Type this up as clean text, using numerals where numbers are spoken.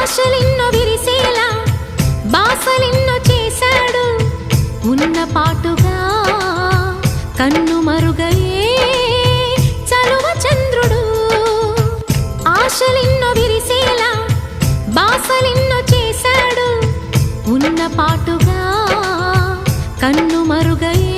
ఆశలెన్నో విరిసేలా బాసలెన్నో చేశాడు ఉన్న పాటుగా కన్ను మరుగయే చలువ చంద్రుడు ఆశలెన్నో విరిసేలా బాసలెన్నో చేశాడు ఉన్న పాటుగా కన్ను మరుగయే